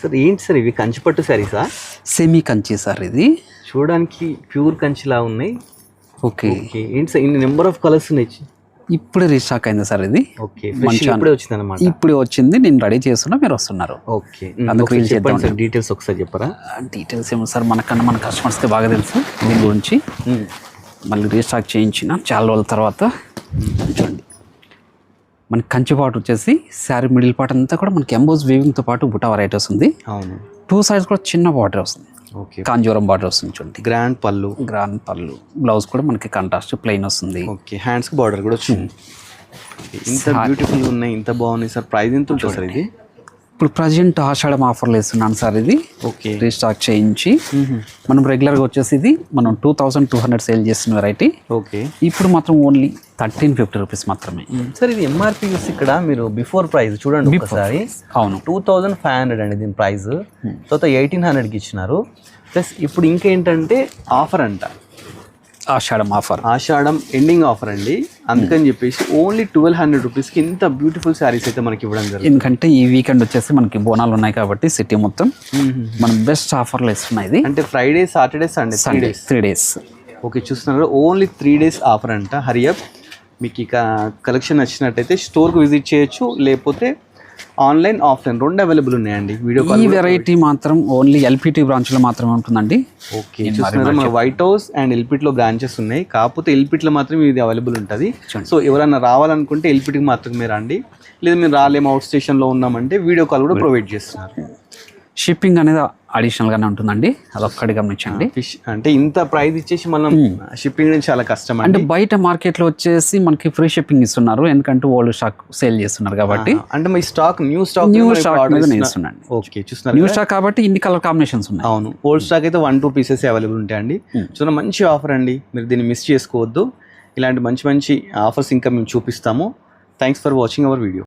Sir ఏంటి sir ఇవి కంచిపట్టు శారీసా? Semi Kanchi sir ఇది. చూడడానికి ప్యూర్ కంచిలా ఉన్నాయి. ఓకే ఓకే, ఏంటి సార్ ఇన్ని నెంబర్ ఆఫ్ కలర్స్ ఉన్నాయి? ఇప్పుడే రీస్టాక్ అయింది సార్ ఇది. ఓకే, ఇప్పుడే వచ్చింది అనమాట. ఇప్పుడే వచ్చింది, నేను రెడీ చేస్తున్నా, మీరు వస్తున్నారు. ఓకే, అందుకు చెప్పండి సార్, డీటెయిల్స్ ఒకసారి చెప్పరా? డీటెయిల్స్ ఏమో సార్, మనకన్నా మన కస్టమర్స్కి బాగా తెలుసు దీని గురించి. మళ్ళీ రీస్టాక్ చేయించిన చాలా రోజుల తర్వాత. చూడండి, మనకి కంచి పాటు వచ్చేసి శారీ మిడిల్ పార్ట్ అంతా కూడా మనకి ఎంబోజ్ వీవింగ్తో పాటు బుటా వెరైటీ వస్తుంది. అవును, 2 sides కూడా చిన్న బార్డర్ వస్తుంది. ఓకే, కాంజూరం బార్డర్ వస్తుంది. చూడండి, గ్రాండ్ పళ్ళు. బ్లౌజ్ కూడా మనకి కాంట్రాస్ట్ ప్లెయిన్ వస్తుంది. ఓకే, హ్యాండ్స్ కి బార్డర్ కూడా వచ్చింది. ఇంత బ్యూటిఫుల్ ఉన్నాయి, ఇంత బాగున్నాయి సార్. ప్రైస్ ఎంత ఉంటుంది సార్ ఇది? ఇప్పుడు ప్రజెంట్ ఆషాఢం ఆఫర్లు వేస్తున్నాను సార్ ఇది. ఓకే, రీస్టాక్ చేయించి మనం రెగ్యులర్గా వచ్చేసి ఇది మనం 2200 సేల్ చేస్తున్న వెరైటీ. ఓకే, ఇప్పుడు మాత్రం ఓన్లీ 1350 రూపీస్ మాత్రమే సార్. ఇది ఎంఆర్పి ఇక్కడ మీరు బిఫోర్ ప్రైస్ చూడండి ఒకసారి. అవును, 2500 అండి దీని ప్రైస్. తర్వాత 1800కి ఇచ్చినారు. ప్లస్ ఇప్పుడు ఇంకేంటంటే ఆఫర్ అంట, ఆషాఢం ఎండింగ్ ఆఫర్ అండి. అందుకని చెప్పేసి ఓన్లీ 1200 రూపీస్కి ఇంత బ్యూటిఫుల్ శారీస్ అయితే మనకి ఇవ్వడం జరుగుతుంది. ఎందుకంటే ఈ వీకెండ్ వచ్చేసి మనకి బోనాలు ఉన్నాయి కాబట్టి సిటీ మొత్తం మనం బెస్ట్ ఆఫర్లు ఇస్తున్నాయి. ఇది అంటే Friday, Saturday, Sunday 3 days. Okay, చూస్తున్నారు, ఓన్లీ 3 days ఆఫర్ అంట. హరియప్, మీకు ఇక కలెక్షన్ నచ్చినట్టయితే స్టోర్కి విజిట్ చేయొచ్చు, లేకపోతే ఆన్లైన్, ఆఫ్లైన్ 2 అవైలబుల్ ఉన్నాయండి. Video call. ఈ వెరైటీ మాత్రం ఓన్లీ ఎల్పిటి బ్రాంచ్లో మాత్రమే ఉంటుందండి. ఓకే, చూస్తున్నారు, మన వైట్ హౌస్ అండ్ ఎల్పిట్లో బ్రాంచెస్ ఉన్నాయి. కాకపోతే ఎల్పిట్లో మాత్రం ఇది అవైలబుల్ ఉంటుంది. సో ఎవరైనా రావాలనుకుంటే ఎల్పిటికి మాత్రమే రండి. లేదా మీరు రాలేము, అవుట్ స్టేషన్లో ఉన్నామంటే వీడియో కాల్ కూడా ప్రొవైడ్ చేస్తున్నారు. షిప్పింగ్ అనేది అడిషనల్గానే ఉంటుందండి, అదొక్కటి గమనించండి. ఫిష్ అంటే ఇంత ప్రైస్ ఇచ్చేసి మనం షిప్పింగ్ అనేది చాలా కష్టం. అంటే బయట మార్కెట్లో వచ్చేసి మనకి ఫ్రీ షిప్పింగ్ ఇస్తున్నారు, ఎందుకంటే ఓల్డ్ స్టాక్ సేల్ చేస్తున్నారు కాబట్టి. అంటే మీ స్టాక్ న్యూ స్టాక్ మీద ఇస్తున్నాండి. ఓకే, చూస్తున్నారు, న్యూ స్టాక్ కాబట్టి ఇన్ని కలర్ కాంబినేషన్స్ ఉన్నాయి. అవును, ఓల్డ్ స్టాక్ అయితే 1-2 పీసెస్ అవైలబుల్ ఉంటాయండి. చూడండి, మంచి ఆఫర్ అండి, మీరు దీన్ని మిస్ చేసుకోవద్దు. ఇలాంటి మంచి మంచి ఆఫర్స్ ఇంకా మేము చూపిస్తాము. Thanks for watching our video.